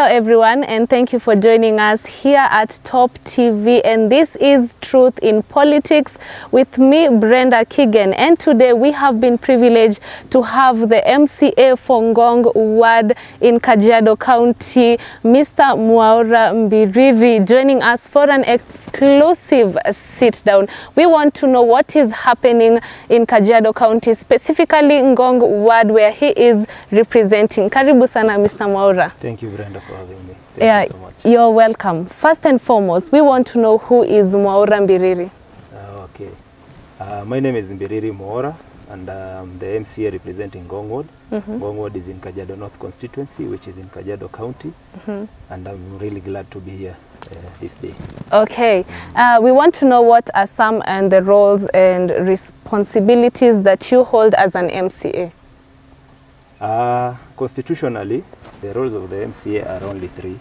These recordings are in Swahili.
Hello everyone, and thank you for joining us here at Top TV, and this is Truth in Politics with me, Brenda Keegan. And today we have been privileged to have the MCA for Ngong ward in Kajiado County, Mr. Mwaura Mbiriri, joining us for an exclusive sit down. We want to know what is happening in Kajiado County, specifically Ngong ward where he is representing. Karibu sana, Mr. Mwaura. Thank you, Brenda, for having me. Thank you so much. You're welcome. First and foremost, we want to know who is Mwaura Mbiriri. Okay. My name is Mbiriri Mwaura, and I'm the MCA representing Ngong ward. Ngong ward is in Kajiado North constituency, which is in Kajiado County, and I'm really glad to be here this day. Okay. We want to know what are some and the roles and responsibilities that you hold as an MCA. Constitutionally, the roles of the MCA are only three,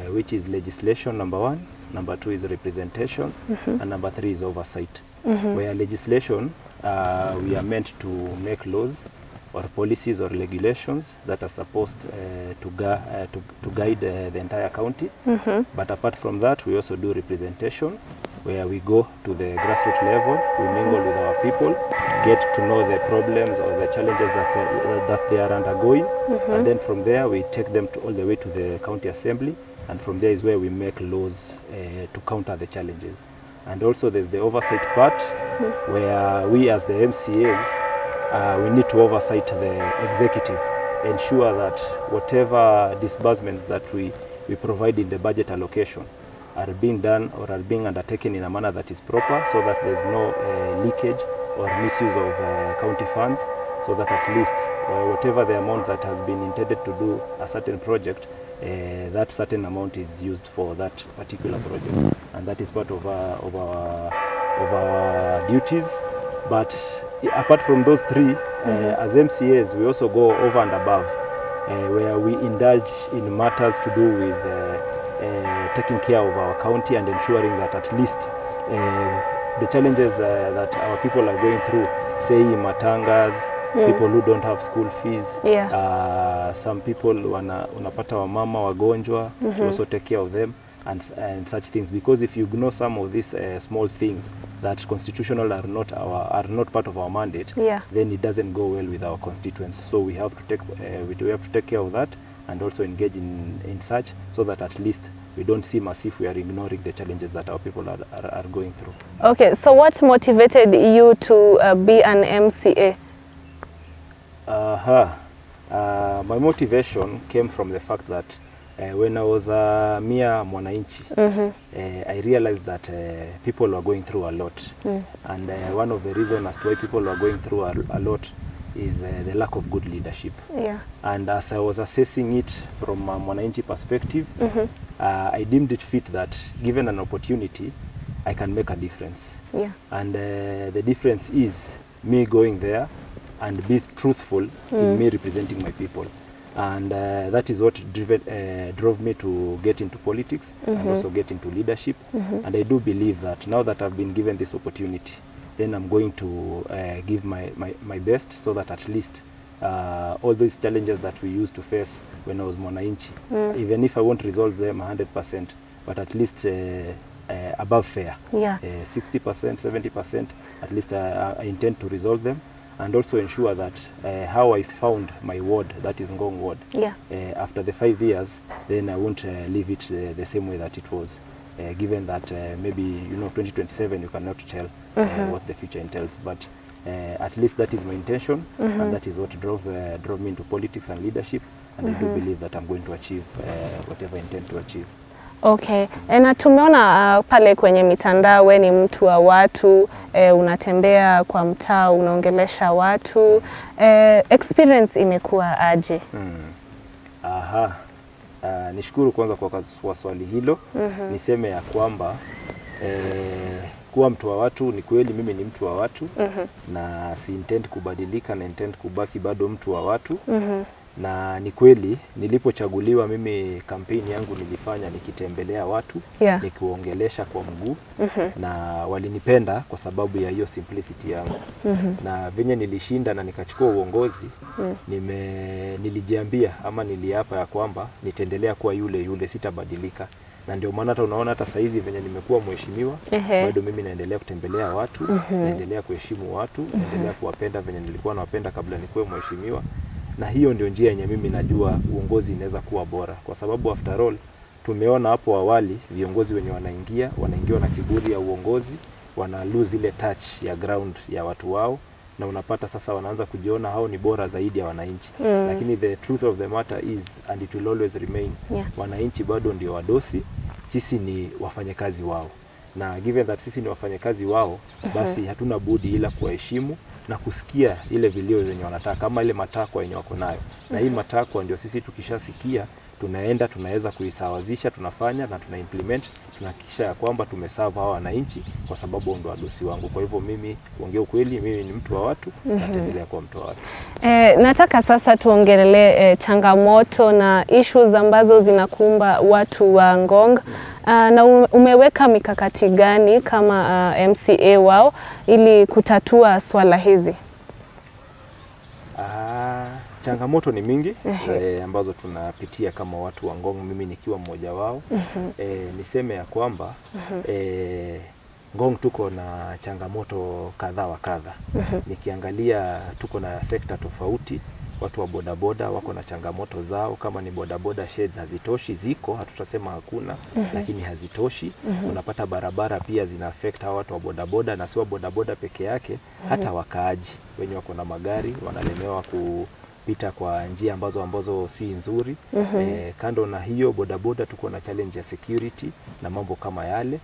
which is legislation, number one, number two is representation, and number three is oversight. Where legislation, we are meant to make laws or policies or regulations that are supposed to guide the entire county. But apart from that, we also do representation, where we go to the grassroots level, we mingle with our people, get to know the problems or the challenges that they are undergoing, and then from there we take them all the way to the county assembly, and from there is where we make laws to counter the challenges. And also there's the oversight part, where we as the MCAs, we need to oversight the executive, ensure that whatever disbursements that we provide in the budget allocation are being done or are being undertaken in a manner that is proper, so that there's no leakage or misuse of county funds, so that at least whatever the amount that has been intended to do a certain project, that certain amount is used for that particular project. And that is part of our duties. But apart from those three, as MCAs, we also go over and above, where we indulge in matters to do with taking care of our county and ensuring that at least the challenges that our people are going through, say matangas, people who don't have school fees, some people unapata wamama wagonjwa, we also take care of them and such things. Because if you ignore some of these small things that constitutional are not part of our mandate, then it doesn't go well with our constituents. So we have to take care of that and also engage in such, so that at least we don't seem as if we are ignoring the challenges that our people are going through. Okay, so what motivated you to be an MCA? My motivation came from the fact that when I was a mere mwananchi, I realized that people were going through a lot. And one of the reasons as to why people were going through a lot is the lack of good leadership. And as I was assessing it from a mwananchi perspective, I deemed it fit that given an opportunity, I can make a difference. And the difference is me going there and be truthful in me representing my people. And that is what drove me to get into politics and also get into leadership. And I do believe that now that I've been given this opportunity, then I'm going to give my best, so that at least all those challenges that we used to face when I was mwananchi, even if I won't resolve them 100%, but at least above fair, 60%, 70%, at least I intend to resolve them. And also ensure that how I found my ward, that is Ngong ward, after the 5 years, then I won't leave it the same way that it was, given that maybe 2027 you cannot tell what the future entails. But at least that is my intention, and that is what drove me into politics and leadership, and I do believe that I'm going to achieve whatever I intend to achieve. Okay, na tumeona pale kwenye mitandao we ni mtu wa watu, unatembea kwa mtaa, unaongelesha watu, experience imekuwa aje? Nishukuru kwanza kwa swali hilo. Niseme ya kwamba kuwa mtu wa watu, ni kweli mimi ni mtu wa watu, na si intend kubadilika, na intend kubaki bado mtu wa watu. Na ni kweli nilipochaguliwa mimi kampeni yangu nilifanya nikitembelea watu, nikiwaongelesha kwa mguu, na walinipenda kwa sababu ya hiyo simplicity yangu. Na venye nilishinda na nikachukua uongozi, nilijiambia ama niliapa ya kwamba nitaendelea kuwa yule, sitabadilika. Na ndio maana hata unaona hata saizi venye nimekuwa mheshimiwa, bado mimi naendelea kutembelea watu, naendelea kuheshimu watu, naendelea kuwapenda venye nilikuwa nawapenda kabla nikuwe mheshimiwa. Na hiyo ndio njia yenye mimi najua uongozi inaweza kuwa bora, kwa sababu after all tumeona hapo awali viongozi wenye wanaingia na kiburi ya uongozi, wana lose ile touch ya ground ya watu wao, na unapata sasa wanaanza kujiona hao ni bora zaidi ya wananchi. Lakini the truth of the matter is, and it will always remain, wananchi bado ndio wadosi, sisi ni wafanyakazi wao. Na given that sisi ni wafanyakazi wao, basi hatuna budi ila kuwaheshimu na kusikia ile vilio zenye wanataka, kama ile matakwa yenye wako nayo. Na hii matakwa ndio sisi tukishasikia tunaenda tunaweza kuisawazisha, tunafanya na tuna implement, tunahakikisha ya kwamba tumeserve hawa wananchi, kwa sababu ndio wadosi wangu. Kwa hivyo mimi kuongea ukweli, mimi ni mtu wa watu, nataendelea kuwa mtu wa watu. Nataka sasa tuongelee changamoto na issues ambazo zinakumba watu wa Ngong. Na umeweka mikakati gani kama MCA wao ili kutatua swala hizi? Changamoto ni mingi ambazo tunapitia kama watu wa Ngong, mimi nikiwa mmoja wao. Niseme ya kwamba Ngong tuko na changamoto kadha wa kadha. Nikiangalia tuko na sekta tofauti. Watu wa bodaboda wako na changamoto zao, kama ni bodaboda sheds hazitoshi, ziko, hatutasema hakuna, lakini hazitoshi. Unapata barabara pia zina affect hawa watu wa bodaboda, na sio bodaboda peke yake, hata wakaaji wenye wako na magari wanalemewa kupita kwa njia ambazo si nzuri. Kando na hiyo bodaboda tuko na challenge ya security na mambo kama yale.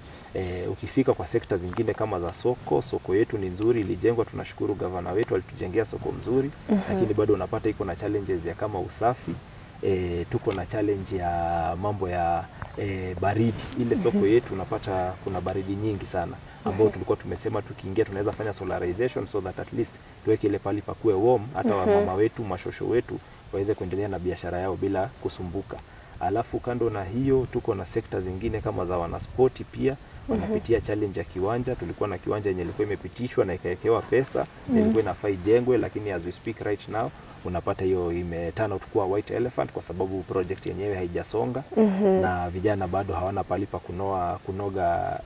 Ukifika kwa sekta zingine kama za soko yetu ni nzuri, ilijengwa, tunashukuru gavana wetu alitujengea soko mzuri, lakini bado unapata iko na challenges ya kama usafi. Tuko na challenge ya mambo ya baridi. Ile soko yetu unapata kuna baridi nyingi sana, ambao tulikuwa tumesema tukiingia tunaweza fanya solarization so that at least tuweke ile pali pakue warm, hata wamama wetu, mashosho wetu waweze kuendelea na biashara yao bila kusumbuka. Alafu kando na hiyo tuko na sekta zingine kama za wanaspoti pia wanapitia challenge ya kiwanja. Tulikuwa na kiwanja yenye ilikuwa imepitishwa na ikaekewa pesa, ilikuwa inafaa ijengwe, lakini as we speak right now unapata hiyo imetana kuwa white elephant kwa sababu project yenyewe haijasonga, na vijana bado hawana pali pa kunoga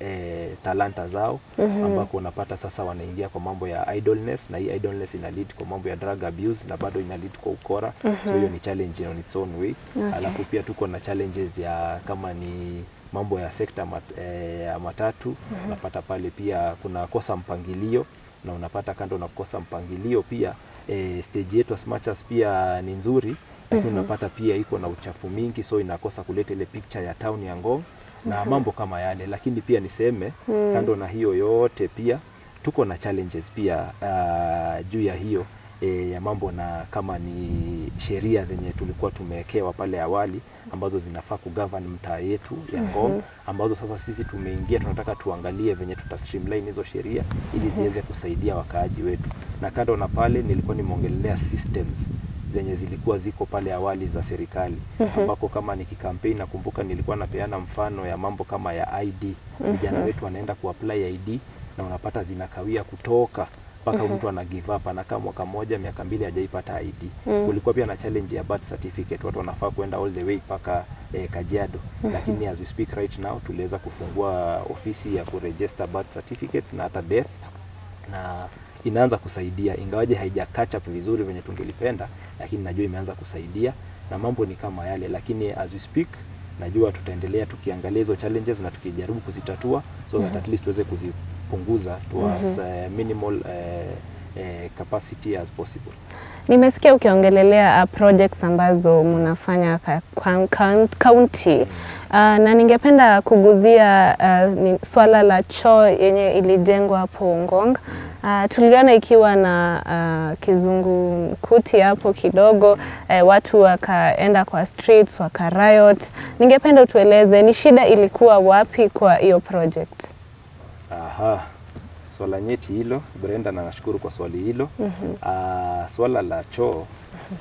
talanta zao, ambako unapata sasa wanaingia kwa mambo ya idleness, na hii idleness ina lead kwa mambo ya drug abuse, na bado ina lead kwa ukora. So hiyo ni challenge on its own way. Alafu pia tuko na challenges ya kama ni mambo ya sekta ya matatu. Unapata pale pia kuna kosa mpangilio, na unapata kando na kukosa mpangilio pia stage yetu as much as pia ni nzuri, lakini unapata pia iko na uchafu mingi, so inakosa kuleta ile picture ya town ya Ngong na mambo kama yale. Lakini pia niseme kando na hiyo yote pia tuko na challenges pia juu ya hiyo ya mambo na kama ni sheria zenye tulikuwa tumewekewa pale awali ambazo zinafaa kugovern mtaa yetu ya Ngong, ambazo sasa sisi tumeingia tunataka tuangalie venye tuta streamline hizo sheria ili ziweze kusaidia wakaaji wetu. Na kando na pale nilikuwa nimeongelea systems zenye zilikuwa ziko pale awali za serikali, ambako kama nikikampaign nakumbuka nilikuwa napeana mfano ya mambo kama ya ID. Vijana wetu wanaenda kuapply ID na unapata zinakawia kutoka mpaka mtu ana give up, anakaa mwaka moja, miaka mbili hajaipata ID. Kulikuwa pia na challenge ya birth certificate, watu wanafaa kwenda all the way mpaka Kajiado. Lakini as we speak right now tuliweza kufungua ofisi ya kuregister birth certificates na hata death, na inaanza kusaidia, ingawaje haija catch up vizuri venye tungelipenda, lakini najua imeanza kusaidia na mambo ni kama yale. Lakini as we speak najua tutaendelea tukiangalia hizo challenges na tukijaribu kuzitatua so that at least tuweze kuzipunguza to as minimal capacity as possible. Nimesikia ukiongelelea projects ambazo mnafanya county, na ningependa kuguzia swala la choo yenye ilijengwa hapo Ngong. Tuliona ikiwa na kizungumkuti hapo kidogo, watu wakaenda kwa streets, waka riot. Ningependa utueleze ni shida ilikuwa wapi kwa hiyo project? Swala nyeti hilo, Brenda, na nashukuru kwa swali hilo. Swala la choo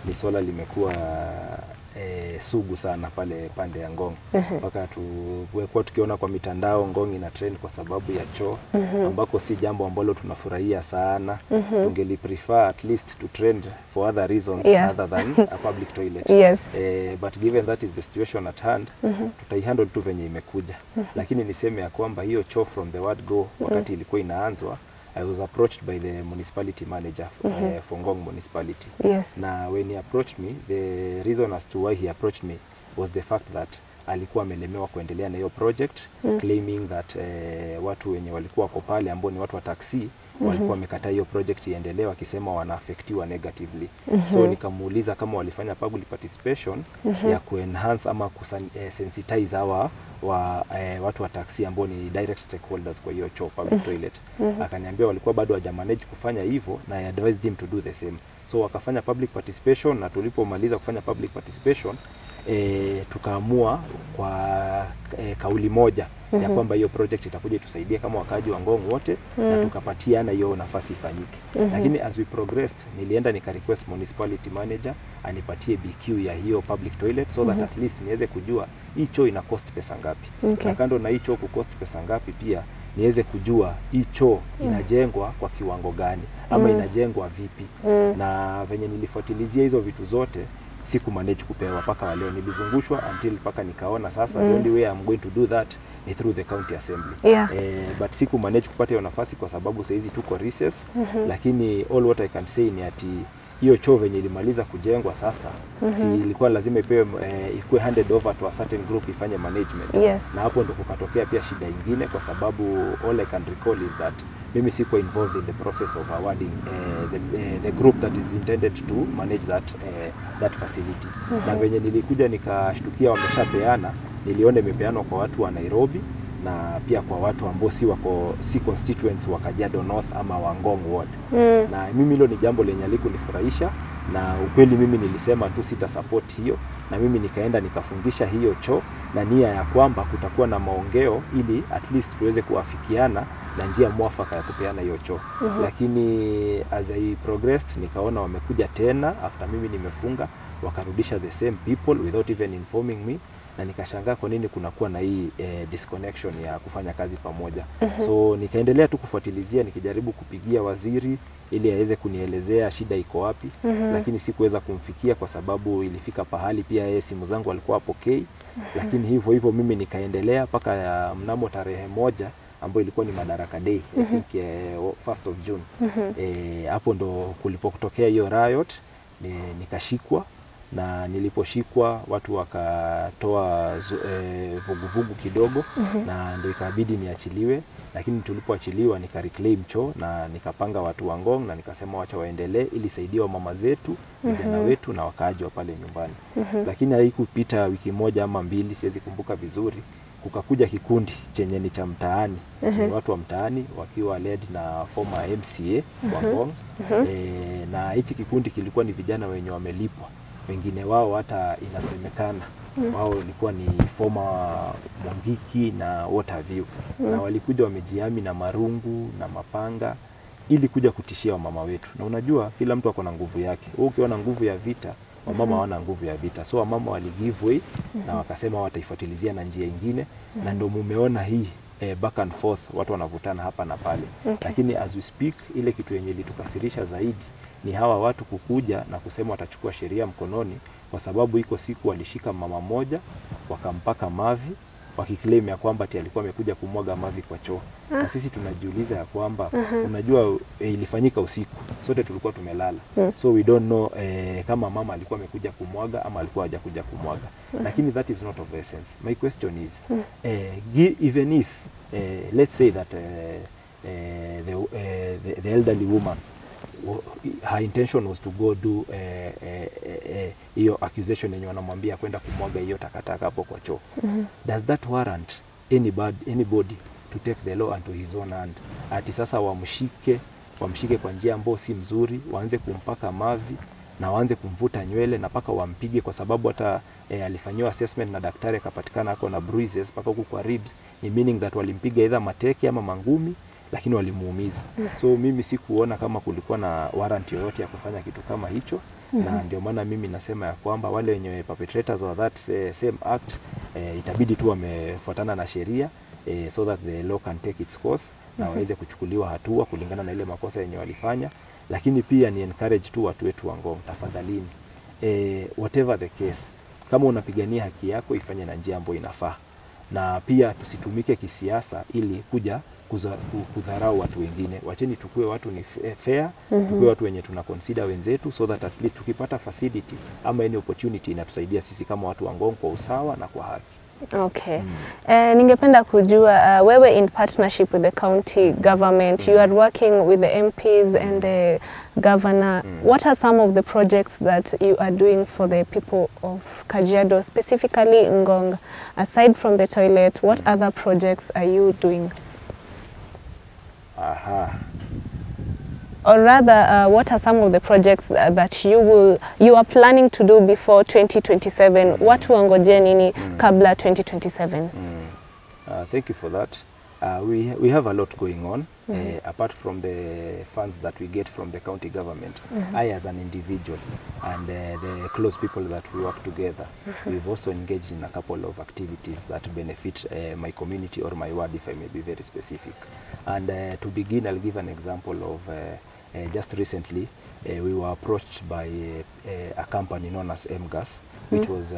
ni swala limekuwa sugu sana pale pande ya Ngong. Mpaka tuwekuwa tukiona kwa mitandao Ngong ina trend kwa sababu ya choo, ambako si jambo ambalo tunafurahia sana. Tungeli prefer at least to trend for other reasons other than a public toilet. But given that is the situation at hand, tutaihandle tu venye imekuja. Lakini niseme ya kwamba hiyo choo from the word go, wakati ilikuwa inaanzwa, I was approached by the municipality manager for Ngong municipality. Na when he approached me, the reason as to why he approached me was the fact that alikuwa amelemewa kuendelea na hiyo project, claiming that watu wenye walikuwa wako pale ambao ni watu wa taxi walikuwa wamekataa hiyo project iendelee, wakisema wanaafektiwa negatively. So nikamuuliza kama walifanya public participation ya kuenhance ama kusensitize hawa watu wa taxi ambao ni direct stakeholders kwa hiyo choo public toilet. Akaniambia walikuwa bado hawajamanage kufanya hivyo, na I advised him to do the same. So wakafanya public participation, na tulipomaliza kufanya public participation tukaamua kwa kauli moja ya kwamba hiyo project itakuja itusaidie kama wakaaji wa Ngong wote, na tukapatiana hiyo nafasi ifanyike. Lakini as we progressed, nilienda nika request municipality manager anipatie BQ ya hiyo public toilet, so that at least niweze kujua hii choo ina cost pesa ngapi. Na kando na hii choo ku cost pesa ngapi, pia niweze kujua hii choo inajengwa kwa kiwango gani, ama inajengwa vipi. Na venye nilifuatilizia hizo vitu zote, siku manage kupewa paka waleo, nilizungushwa until paka nikaona sasa the only way I'm going to do that ni through the county assembly. But siku manage kupata hiyo nafasi kwa sababu saizi tuko recess. Lakini all what I can say ni ati hiyo choo venye ilimaliza kujengwa sasa, si ilikuwa lazima ipewe ikuwe handed over to a certain group ifanye management. Na hapo ndo kukatokea pia shida ingine, kwa sababu all I can recall is that mimi siko involved in the process of awarding the group that is intended to manage that facility. Na venye nilikuja nikashtukia wameshapeana, niliona imepeanwa kwa watu wa Nairobi na pia kwa watu ambao si constituents wa Kajiado North ama wa Ngong ward. Na mimi hilo ni jambo lenye likunifurahisha, na ukweli mimi nilisema tu sita support hiyo, na mimi nikaenda nikafungisha hiyo choo na nia ya kwamba kutakuwa na maongeo ili at least tuweze kuafikiana na njia mwafaka ya kupeana hiyo choo. Lakini as I progressed, nikaona wamekuja tena after mimi nimefunga, wakarudisha the same people without even informing me, na nikashangaa kwa nini kunakuwa na hii disconnection ya kufanya kazi pamoja. So nikaendelea tu kufuatilizia, nikijaribu kupigia waziri ili aweze kunielezea shida iko wapi, lakini sikuweza kumfikia kwa sababu ilifika pahali pia yeye simu zangu alikuwa apokei. Lakini hivyo mimi nikaendelea paka mnamo tarehe 1 ambayo ilikuwa ni Madaraka Day, I think 1st of June. Hapo ndo kulipotokea hiyo riot, nikashikwa, na niliposhikwa watu wakatoa vuguvugu kidogo, na ndio ikabidi niachiliwe. Lakini tulipoachiliwa nika reclaim choo na nikapanga watu wa Ngong, na nikasema wacha waendelee ili saidiwa mama zetu, vijana wetu na wakaaji wa pale nyumbani. Lakini haikupita wiki moja ama mbili, siwezi kumbuka vizuri, kukakuja kikundi chenye ni cha mtaani, watu wa mtaani wakiwa led na former MCA wa Ngong. Na hiki kikundi kilikuwa ni vijana wenye wamelipwa, wengine wao hata inasemekana wao walikuwa ni former Mwangiki na what have you. Na walikuja wamejihami na marungu na mapanga ili kuja kutishia wamama wetu. Na unajua kila mtu ako na nguvu yake. Wewe ukiwa na nguvu ya vita, wamama hawana nguvu ya vita. So wamama wali give way na wakasema wataifuatilizia na njia nyingine, na ndio mumeona hii back and forth, watu wanavutana hapa na pale. Lakini as we speak, ile kitu yenye ilitukasirisha zaidi ni hawa watu kukuja na kusema watachukua sheria mkononi, kwa sababu iko siku walishika mama moja wakampaka mavi, wakiclaim ya kwamba alikuwa amekuja kumwaga mavi kwa choo. Na sisi tunajiuliza ya kwamba unajua ilifanyika usiku, sote tulikuwa tumelala. So we don't know kama mama alikuwa amekuja kumwaga ama alikuwa hajakuja kumwaga. Lakini that is not of the essence. My question is even if let's say that the elderly woman, her intention was to go do hiyo accusation yenye wanamwambia kwenda kumwaga hiyo takataka hapo kwa choo. Does that warrant anybody to take the law into his own hand? Ati sasa wamshike kwa njia ambayo si mzuri, waanze kumpaka mavi na waanze kumvuta nywele na paka wampige, kwa sababu hata alifanyiwa assessment na daktari akapatikana ako na bruises paka huko kwa ribs, ni meaning that walimpiga either mateke ama mangumi. lakini walimuumiza. So mimi sikuona kama kulikuwa na warrant yoyote ya kufanya kitu kama hicho. Na ndio maana mimi nasema ya kwamba wale wenye perpetrators of that same act itabidi tu wamefuatana na sheria so that the law can take its course na waweze kuchukuliwa hatua kulingana na ile makosa yenye walifanya. Lakini pia ni encourage tu watu wetu wa Ngong, tafadhalini, whatever the case, kama unapigania haki yako ifanye na njia ambayo inafaa, na pia tusitumike kisiasa ili kuja kudharau watu wengine. Wacheni tukue watu ni fair, tukue watu wenye tuna consider wenzetu, so that at least tukipata facility ama any opportunity inatusaidia sisi kama watu wa Ngong kwa usawa na kwa haki. Okay. Ningependa kujua, wewe in partnership with the county government, you are working with the MPs and the governor. What are some of the projects that you are doing for the people of Kajiado, specifically Ngong? Aside from the toilet, what other projects are you doing? Or rather, what are some of the projects that you are planning to do before 2027? What tuangoje nini kabla 2027? Thank you for that. We have a lot going on, apart from the funds that we get from the county government. I as an individual and the close people that we work together, we've also engaged in a couple of activities that benefit my community or my ward, if I may be very specific. And to begin, I'll give an example of just recently, we were approached by a company known as MGAS, which was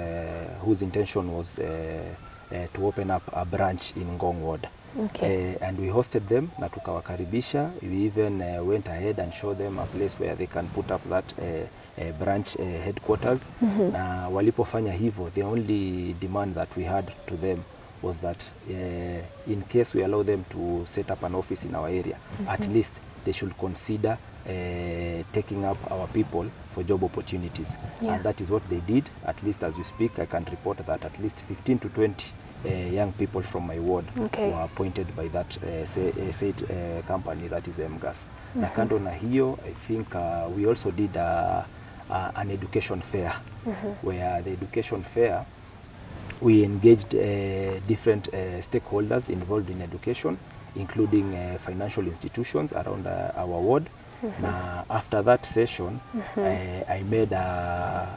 whose intention was to open up a branch in Ngong ward. Okay. And we hosted them na tukawakaribisha. We even went ahead and showed them a place where they can put up that branch headquarters. Na walipofanya hivyo, the only demand that we had to them was that in case we allow them to set up an office in our area, at least they should consider taking up our people for job opportunities. And that is what they did. At least as we speak, I can report that at least 15 to 20 young people from my ward were appointed by that said company, that is MGAS. Na kando na hiyo, I think we also did an education fair, where the education fair, we engaged different stakeholders involved in education, including financial institutions around our ward. Now, after that session, I made a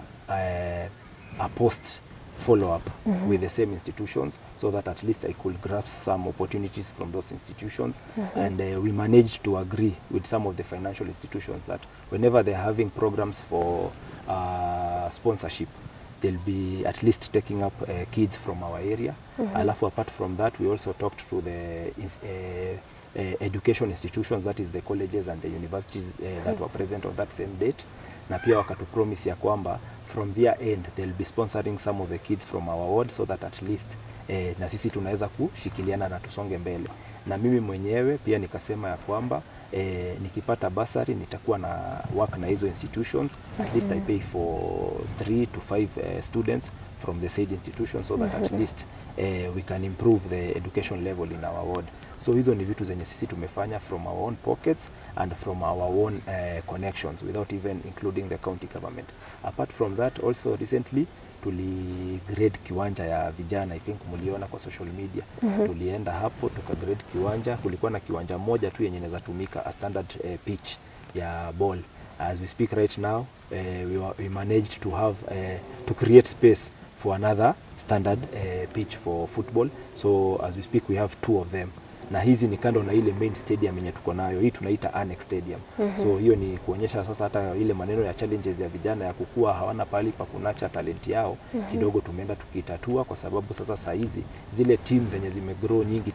post follow-up with the same institutions, so that at least I could grasp some opportunities from those institutions. And we managed to agree with some of the financial institutions that whenever they're having programs for sponsorship, they'll be at least taking up kids from our area. Alafu apart from that, we also talked to the education institutions, that is the colleges and the universities that were present on that same date. Na pia wakatu promise ya kwamba from their end they'll be sponsoring some of the kids from our ward, so that at least na sisi tunaweza kushikiliana na tusonge mbele. Na mimi mwenyewe pia nikasema ya kwamba nikipata basari nitakuwa na work na hizo institutions. At least I pay for 3 to 5 students from the said institutions, so that at least we can improve the education level in our ward. So hizo ni vitu zenye sisi tumefanya from our own pockets and from our own connections, without even including the county government. Apart from that, also recently tuligrade kiwanja ya vijana. I think muliona kwa social media. Tulienda hapo tukagrade kiwanja. Kulikuwa na kiwanja moja tu yenye inaweza tumika a standard pitch ya ball. As we speak right now, we managed to have to create space for another standard pitch for football. So as we speak, we have 2 of them. Na hizi ni kando na ile main stadium yenye tuko nayo. Hii tunaita annex stadium. So hiyo ni kuonyesha sasa hata ile maneno ya challenges ya vijana ya kukua hawana pali pa kunacha talent yao, kidogo tumeenda tukitatua, kwa sababu sasa saa hizi zile teams zenye zimegrow nyingi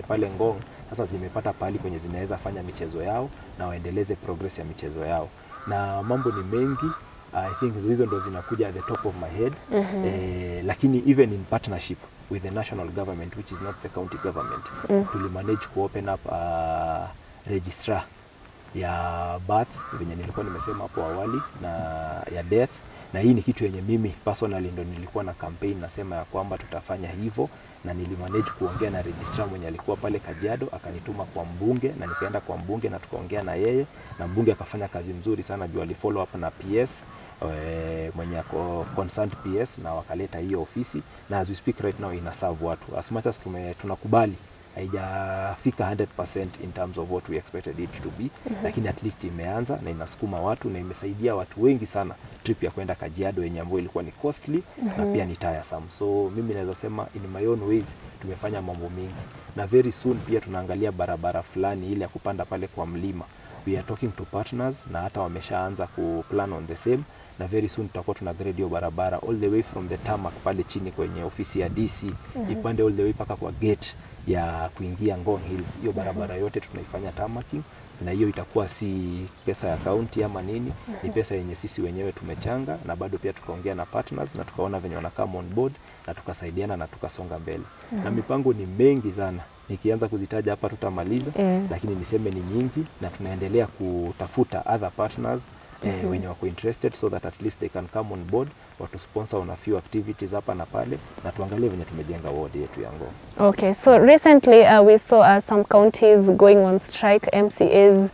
pale Ngong sasa zimepata pali kwenye zinaweza fanya michezo yao na waendeleze progress ya michezo yao. Na mambo ni mengi. I think hizo ndo zinakuja at the top of my head. Lakini even in partnership with the national government, which is not the county government, tuli manage to open up a registrar ya birth, venye nilikuwa nimesema hapo awali, na ya death. Na hii ni kitu yenye mimi personally ndo nilikuwa na campaign nasema ya kwamba tutafanya hivyo, na nilimanage kuongea na registrar mwenye alikuwa pale Kajiado, akanituma kwa mbunge, na nikaenda kwa mbunge na tukaongea na yeye, na mbunge akafanya kazi mzuri sana juu alifollow up na PS mwenye concerned PS, na wakaleta hiyo ofisi, na as we speak right now ina serve watu. As much as tunakubali haijafika 100% in terms of what we expected it to be, lakini at least imeanza na inasukuma watu na imesaidia watu wengi sana trip ya kwenda Kajiado yenye ambayo ilikuwa ni costly na pia ni tiresome. So mimi naweza sema in my own ways tumefanya mambo mengi, na very soon pia tunaangalia barabara fulani ile ya kupanda pale kwa mlima. We are talking to partners na hata wameshaanza ku plan on the same, na very soon tutakuwa tuna grade hiyo barabara all the way from the tarmac pale chini kwenye ofisi ya DC ipande all the way paka kwa gate ya kuingia Ngong Hills. Hiyo barabara yote tunaifanya tarmacking, na hiyo itakuwa si pesa ya county ama nini, ni pesa yenye sisi wenyewe tumechanga, na bado pia tukaongea na partners na tukaona venye wana come on board na tukasaidiana na tukasonga mbele. Na mipango ni mengi sana, nikianza kuzitaja hapa tutamaliza, lakini niseme ni nyingi, na tunaendelea kutafuta other partners wenye wako interested so that at least they can come on board to sponsor on a few activities hapa na pale, na tuangalie venye tumejenga ward yetu ya Ngong. Okay, so recently we saw some counties going on strike, MCAs,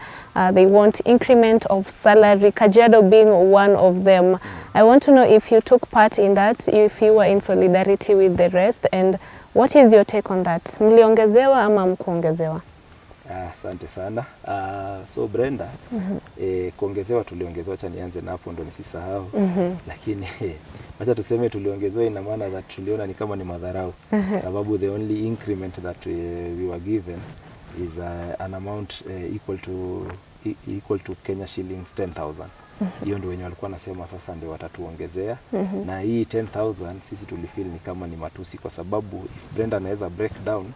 they want increment of salary, Kajiado being one of them. I want to know if you took part in that, if you were in solidarity with the rest, and what is your take on that? Mliongezewa ama mkuongezewa? Asante sana. So Brenda, kuongezewa tuliongezewa, cha nianze na hapo ndo nisisahau. Lakini acha tuseme tuliongezewa, ina maana that tuliona ni kama ni madharau, sababu the only increment that we were given is an amount equal to Kenya shillings 10,000. Hiyo ndio wenye walikuwa nasema sasa ndio watatuongezea. Na hii 10,000 sisi tulifeel ni kama ni matusi, kwa sababu if Brenda anaweza break down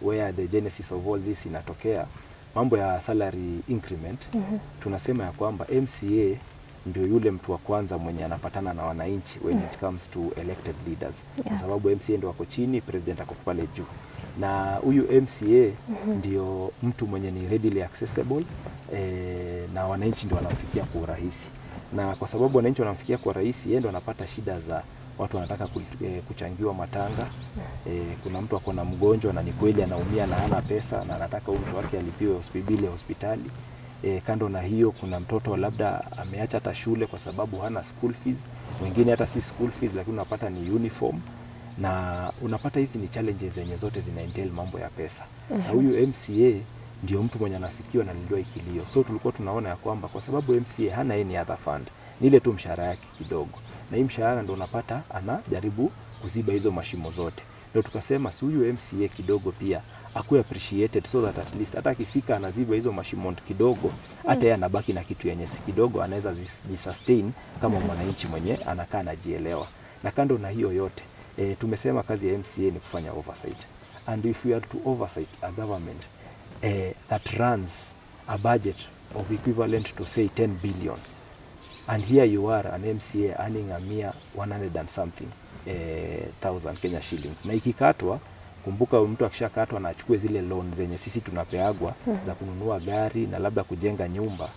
where the genesis of all this inatokea, mambo ya salary increment. Tunasema ya kwamba MCA ndio yule mtu wa kwanza mwenye anapatana na wananchi when it comes to elected leaders, kwa sababu MCA ndio wako chini, president ako pale juu, na huyu MCA ndio mtu mwenye ni readily accessible, na wananchi ndio wanafikia kwa urahisi. Na kwa sababu wananchi wanafikia kwa urahisi, yeye ndio anapata shida za watu wanataka kuchangiwa matanga. Kuna mtu ako na mgonjwa na ni kweli anaumia na hana pesa na anataka mtu wake alipiwe hospitali. Kando na hiyo, kuna mtoto labda ameacha hata shule kwa sababu hana school fees, wengine hata si school fees lakini unapata ni uniform, na unapata hizi ni challenges zenye zote zina entail mambo ya pesa. Na huyu MCA ndio mtu mwenye anafikiwa na ndio ikilio. So tulikuwa tunaona ya kwamba kwa sababu MCA hana any other fund, ni ile tu mshahara yake kidogo, na hii mshahara ndio unapata anajaribu kuziba hizo mashimo zote. Ndio tukasema si huyu MCA kidogo pia akuwe appreciated, so that at least hata akifika anaziba hizo mashimo kidogo, hata yeye anabaki na kitu yenye si kidogo, anaweza jisustain kama mwananchi mwenye anakaa anajielewa. Na kando na hiyo yote, tumesema kazi ya MCA ni kufanya oversight, and if we are to oversight a government that runs a budget of equivalent to say 10 billion, and here you are an MCA earning a mere 100 and something thousand Kenya shillings, na ikikatwa, kumbuka mtu akishakatwa na achukue zile loan zenye sisi tunapeagwa za kununua gari na labda kujenga nyumba.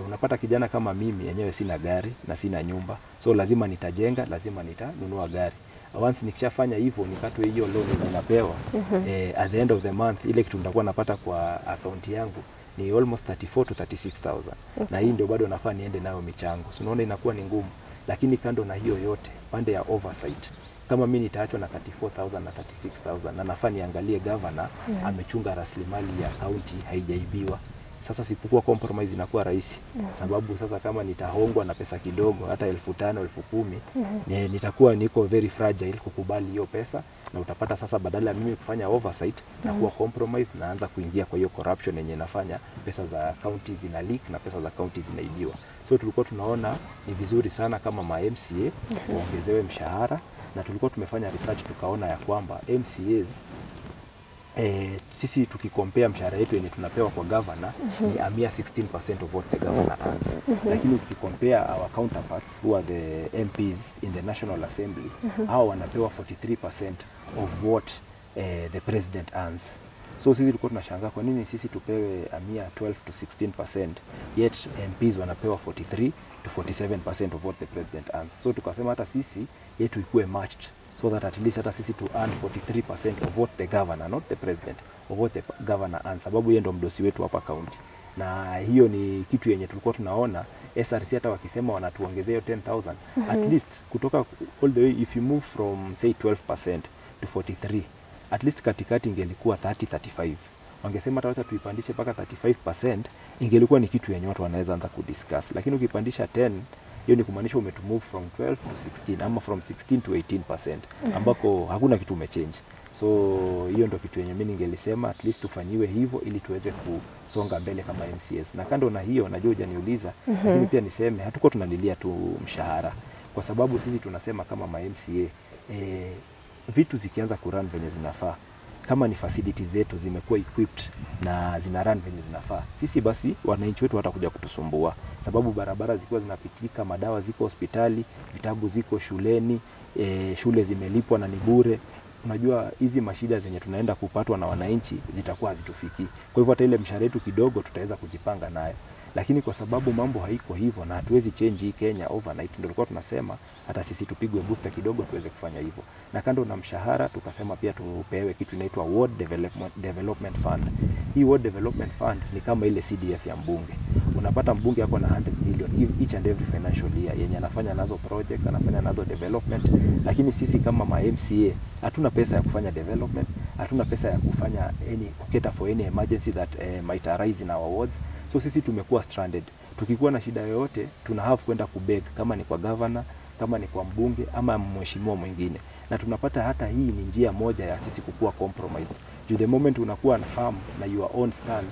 Unapata kijana kama mimi yenyewe sina gari na sina nyumba, so lazima nitajenga, lazima nitanunua gari. Once nikishafanya hivyo, nikatwe hiyo loan na napewa, at the end of the month ile kitu nitakuwa napata kwa account yangu ni almost 34 to 36,000. Na hii ndio bado nafaa niende nayo michango. So unaona inakuwa ni ngumu. Lakini kando na hiyo yote, pande ya oversight, kama mimi nitaachwa na 34,000 na 36,000, na nafaa niangalie governor amechunga rasilimali ya county haijaibiwa. Sasa sipokuwa compromise inakuwa rahisi, sababu sasa kama nitahongwa na pesa kidogo hata 5,000 10,000, nitakuwa niko very fragile kukubali hiyo pesa, na utapata sasa badala ya mimi kufanya oversight nakuwa compromise, naanza kuingia kwa hiyo corruption yenye nafanya pesa za county zina leak na pesa za county zinaibiwa. So tulikuwa tunaona ni vizuri sana kama ma MCA waongezewe mshahara, na tulikuwa tumefanya research tukaona ya kwamba MCAs sisi tukikompea mshahara yetu yenye tunapewa kwa governor ni a mere 16% of what the governor earns. Lakini ukikompea our counterparts who are the MPs in the National Assembly, hao wanapewa 43% of what the president earns. So sisi tulikuwa tunashangaa kwa nini sisi tupewe a mere 12 to 16%, yet MPs wanapewa 43 to 47% of what the president earns. So tukasema hata sisi yetu ikuwe matched, so that at least hata sisi to earn 43% of what the governor, not the president, of what the governor earns, sababu yeye ndo mdosi wetu hapa county. Na hiyo ni kitu yenye tulikuwa tunaona SRC hata wakisema wanatuongezea 10,000, at least kutoka all the way, if you move from say 12% to 43, at least katikati ingelikuwa 30-35. Wangesema hata wacha tuipandishe mpaka 35%, ingelikuwa ni kitu yenye watu wanaweza anza kudiscuss. Lakini ukipandisha 10, hiyo ni kumaanisha umetumove from 12 to 16 ama from 16 to 18%, ambako hakuna kitu umechange. So hiyo ndo kitu yenye mimi ningelisema at least tufanyiwe hivyo ili tuweze kusonga mbele kama MCAs. Na kando na hiyo, najua hujaniuliza, lakini pia niseme hatuko tunalilia tu mshahara, kwa sababu sisi tunasema kama ma MCA vitu zikianza kurun venye zinafaa, kama ni facilities zetu zimekuwa equipped na zina run venye zinafaa, sisi basi wananchi wetu watakuja kutusumbua, sababu barabara zikiwa zinapitika, madawa ziko hospitali, vitabu ziko shuleni, shule zimelipwa na ni bure. Unajua hizi mashida zenye tunaenda kupatwa na wananchi zitakuwa hazitufiki. Kwa hivyo hata ile mshahara yetu kidogo tutaweza kujipanga nayo. Lakini kwa sababu mambo haiko hivyo na hatuwezi change hii Kenya overnight, ndio tulikuwa tunasema hata sisi tupigwe booster kidogo tuweze kufanya hivyo. Na kando na mshahara tukasema pia tupewe kitu inaitwa Ward Development Fund. Hii Ward Development Fund ni kama ile CDF ya mbunge. Unapata mbunge yako na 100 million each and every financial year yenye anafanya nazo projects, anafanya nazo development, lakini sisi kama ma MCA hatuna pesa ya kufanya development, hatuna pesa ya kufanya cater for any emergency that might arise in our wards. So sisi tumekuwa stranded. Tukikuwa na shida yoyote tuna have kwenda kubeg, kama ni kwa governor, kama ni kwa mbunge ama mheshimiwa mwingine. Na tunapata hata hii ni njia moja ya sisi kukua compromised. The moment unakuwa na farm na your own stand,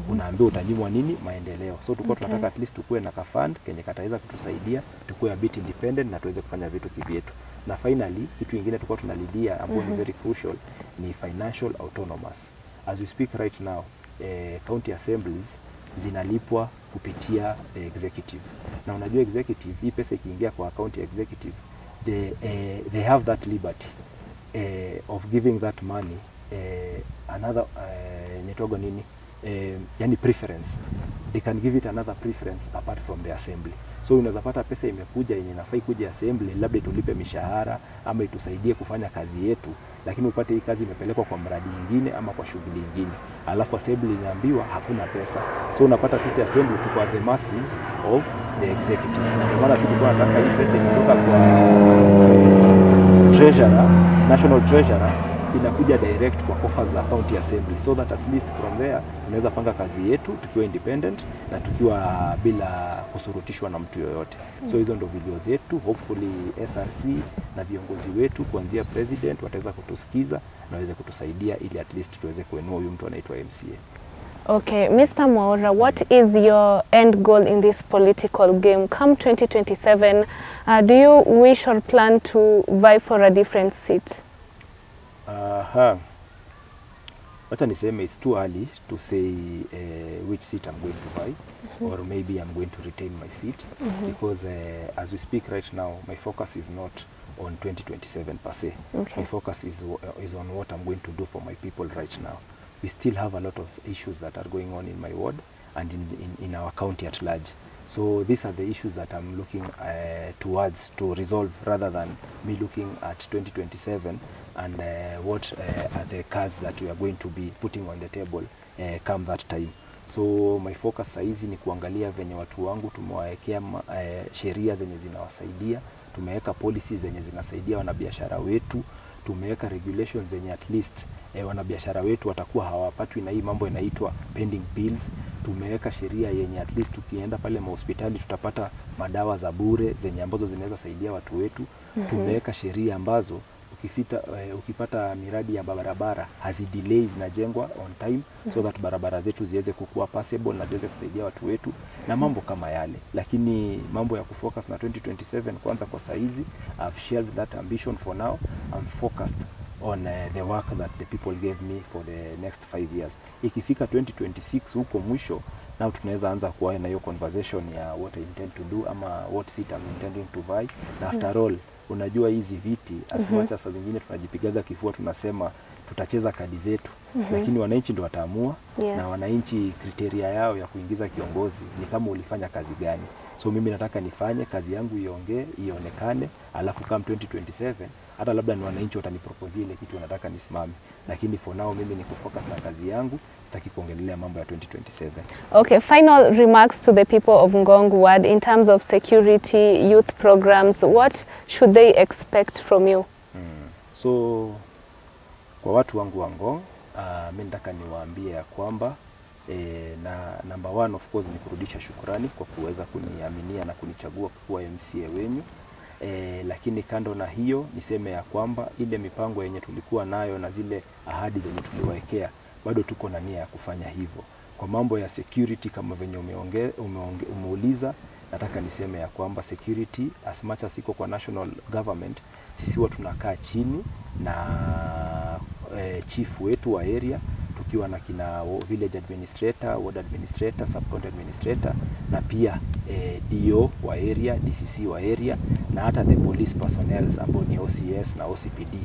unaambiwa utanyimwa nini? Maendeleo. So tulikuwa tunataka at least tukue na ka fund kenye kataweza kutusaidia tukue a bit independent na tuweze kufanya vitu kivyetu. Na finally kitu kingine tulikuwa tunalidia ambapo ni very crucial ni financial autonomous. As we speak right now, county assemblies zinalipwa kupitia executive. Na unajua executive, hii pesa ikiingia kwa county executive, they have that liberty of giving that money another nitogo nini, yani preference. They can give it another preference apart from the assembly. So unaweza pata pesa imekuja yenye inafai kuja assembly, labda tulipe mishahara ama itusaidie kufanya kazi yetu, lakini upate hii kazi imepelekwa kwa mradi mwingine ama kwa shughuli nyingine, alafu assembly inaambiwa hakuna pesa. So unapata sisi assembly tuko at the masses of the executive. Ndio maana sisi tunataka hii pesa kutoka kwa treasurer, national treasurer, inakuja direct kwa coffers za county assembly, so that at least from there tunaweza panga kazi yetu tukiwa independent na tukiwa bila kusurutishwa na mtu yoyote. So hizo ndo video zetu, hopefully SRC na viongozi wetu kuanzia president wataweza kutusikiza na waweze kutusaidia ili at least tuweze kuinua huyu mtu anaitwa MCA. Okay, Mr. Mwaura, what is your end goal in this political game? Come 2027, do you wish or plan to vie for a different seat? Wacha niseme it's too early to say which seat I'm going to buy, or maybe I'm going to retain my seat, because as we speak right now, my focus is not on 2027 per se. Okay. My focus is on what I'm going to do for my people right now. We still have a lot of issues that are going on in my ward and in our county at large. So these are the issues that I'm looking towards to resolve, rather than me looking at 2027 and what are the cards that we are going to be putting on the table come that time. So my focus saizi ni kuangalia venye watu wangu tumewawekea sheria zenye zinawasaidia, tumeweka policies zenye zinasaidia wanabiashara wetu, tumeweka regulations zenye at least wanabiashara wetu watakuwa hawapatwi na hii mambo inaitwa pending bills. Tumeweka sheria yenye at least tukienda pale hospitali tutapata madawa za bure zenye ambazo zinaweza saidia watu wetu. Tumeweka sheria ambazo ukipata miradi ya barabara hazidelay, zinajengwa on time, so that barabara zetu ziweze kukua passable na ziweze kusaidia watu wetu na mambo kama yale. Lakini mambo ya kufocus na 2027 kwanza kwa saizi, I've shared that ambition for now. I'm focused on the work that the people gave me for the next 5 years. Ikifika 2026 huko mwisho, now tunaweza anza kuwa na hiyo conversation ya what I intend to do ama what seat I'm intending to buy. Na after all, unajua hizi viti as much as zingine tunajipigaga kifua tunasema tutacheza kadi zetu, lakini wananchi ndio wataamua. Na wananchi kriteria yao ya kuingiza kiongozi ni kama ulifanya kazi gani. So mimi nataka nifanye kazi yangu iongee, ionekane, alafu kama 2027 hata labda ni wananchi watanipropose ile kitu wanataka nisimame, lakini for now mimi ni kufocus na kazi yangu, sitaki kuongelea mambo ya 2027. Okay, final remarks to the people of Ngong ward in terms of security, youth programs, what should they expect from you? So Kwa watu wangu wa Ngong, mimi nataka niwaambie ya kwamba na number one of course ni kurudisha shukrani kwa kuweza kuniaminia na kunichagua kuwa MCA wenyu. Lakini kando na hiyo niseme ya kwamba ile mipango yenye tulikuwa nayo na zile ahadi zenye tuliwaekea bado tuko na nia ya kufanya hivyo. Kwa mambo ya security kama venye umeuliza, nataka niseme ya kwamba security as much as iko kwa national government, sisi huwa tunakaa chini na chief wetu wa area, tukiwa na kina village administrator, ward administrator, sub county administrator, na pia DO wa area, DCC wa area, na hata the police personnel ambao ni OCS na OCPD,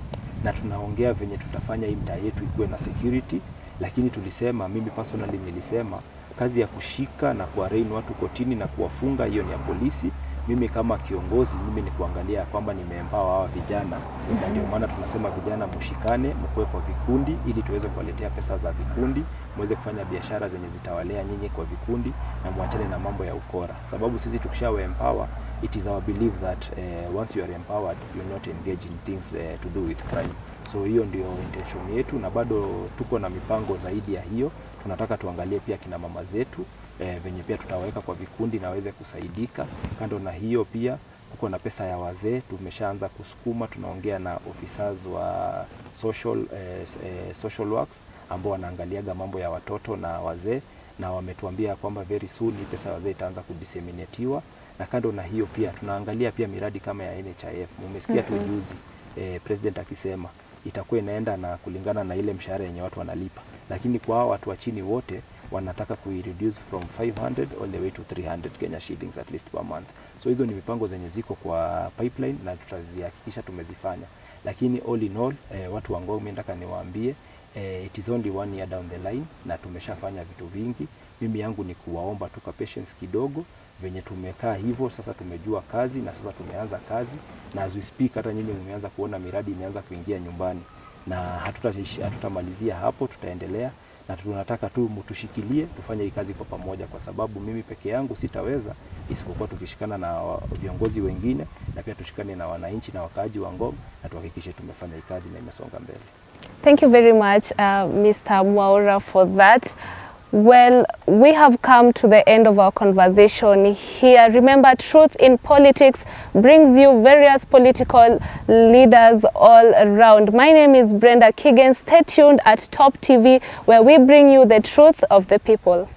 na tunaongea venye tutafanya hii mtaa yetu ikuwe na security. Lakini tulisema, mimi personally nilisema, kazi ya kushika na kuarraign watu kotini na kuwafunga, hiyo ni ya polisi. Mimi kama kiongozi, mimi ni kuangalia kwamba nimeempower hawa vijana. Na ndio maana tunasema vijana mshikane, mkue kwa vikundi ili tuweze kuwaletea pesa za vikundi, muweze kufanya biashara zenye zitawalea nyinyi kwa vikundi, na muachane na mambo ya ukora. Sababu sisi tukishawa empower, it is our belief that once you are empowered, you will not engage in things to do with crime. So hiyo ndio intention yetu, na bado tuko na mipango zaidi ya hiyo. Tunataka tuangalie pia kina mama zetu venye pia tutaweka kwa vikundi na waweze kusaidika. Kando na hiyo pia tuko na pesa ya wazee, tumeshaanza kusukuma. Tunaongea na officers wa social works ambao wanaangaliaga mambo ya watoto na wazee, na wametuambia kwamba very soon hii pesa ya wazee itaanza kudisseminatiwa. Na kando na hiyo pia tunaangalia pia miradi kama ya NHIF. Mmesikia tu juzi president akisema itakuwa inaenda na kulingana na ile mshahara yenye watu wanalipa, lakini kwa watu wa chini wote wanataka reduce from 500 all the way to 300 Kenya shillings at least per month. So hizo ni mipango zenye ziko kwa pipeline na tutazihakikisha tumezifanya. Lakini all in all, watu wa Ngong, mimi nataka niwaambie it is only 1 year down the line na tumeshafanya vitu vingi. Mimi yangu ni kuwaomba tu patience kidogo. Venye tumekaa hivyo sasa tumejua kazi, na sasa tumeanza kazi, na as we speak hata nyinyi mmeanza kuona miradi imeanza kuingia nyumbani, na hatutamalizia hapo, tutaendelea, na tunataka tu mtushikilie tufanye hii kazi kwa pamoja, kwa sababu mimi peke yangu sitaweza, isipokuwa tukishikana na viongozi wengine, na pia tushikane na wananchi na wakaaji wa Ngong, na tuhakikishe tumefanya hii kazi na imesonga mbele. Thank you very much Mr. Mwaura for that. Well, we have come to the end of our conversation here. Remember, Truth in Politics brings you various political leaders all around. My name is Brenda Kigen. Stay tuned at Top TV, where we bring you the truth of the people.